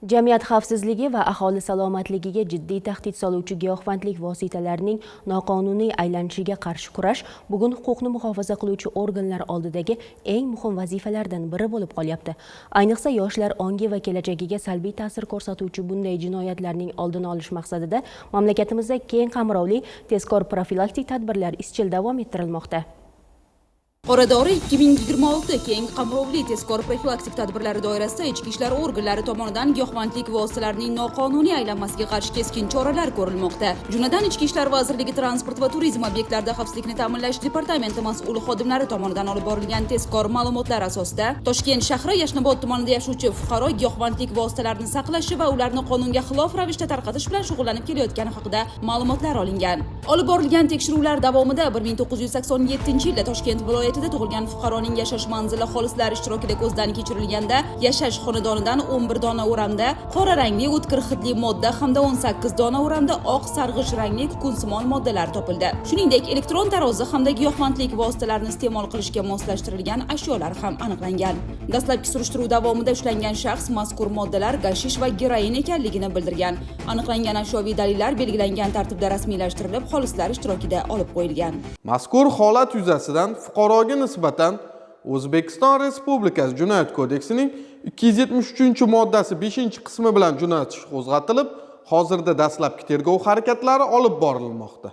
Jamiyat xavfsizligi va aholi salomatligiga jiddiy tahdid soluvchi giyohvandlik vositalarining noqonuniy aylanishiga qarshi kurash bugun huquqni muhofaza qiluvchi organlar oldidagi eng muhim vazifalardan biri bo'lib qolyapti. Ayniqsa yoshlar ongi va kelajagiga salbiy ta'sir ko'rsatuvchi bunday jinoyatlarning oldini olish maqsadida mamlakatimizda keng qamrovli tezkor profilaktik tadbirlar izchil davom ettirilmoqda. Qoradori 2026 keng qamrovli tezkor profilaktik tadbirlari doirasida ichki ishlar organlari tomonidan giyohvandlik vositalarining noqonuniy aylanmasiga qarshi keskin choralar ko'rilmoqda. Jumladan Ichki ishlar vazirligi transport va turizm obyektlarida xavfsizlikni ta'minlash departamenti mas'ul xodimlari tomonidan olib borilgan tezkor ma'lumotlar asosida Toshkent shahri Yashnobod tumanida yashovchi fuqaro giyohvandlik vositalarini saqlashi va ularni qonunga xilof ravishda tarqatish bilan shug'ullanib kelayotgani haqida ma'lumotlar olingan. Olib borilgan tekshiruvlar davomida 1987-yilda Toshkent viloyati tug'ilgan fuqaroning yashash manzili xolislari ishtirokida ko'zdan kechirilganda yashash xonadonidan 11 dona o'ramda qora rangli o'tkir hidli modda hamda 18 dona o'ramda oq sarg'ish rangli kukunsimon moddalar topildi. Shuningdek, elektron tarozi hamda giyohvandlik vositalarini iste'mol qilishga moslashtirilgan ashyolar ham aniqlangan. Dastlabki surishtiruv davomida ushlangan shaxs mazkur moddalar gashish va geroin ekanligini bildirgan. Aniqlangan ashyoviy dalillar belgilangan tartibda rasmiylashtirilib, xolislar ishtirokida olib qo'yilgan. Mazkur holat yuzasidan fuqaroga nisbatan O'zbekiston Respublikasi Jinoyat kodeksining 273-moddasi 5-qismi bilan jinoyat ishi qo'zg'atilib, hozirda dastlabki tergov harakatlari olib borilmoqda.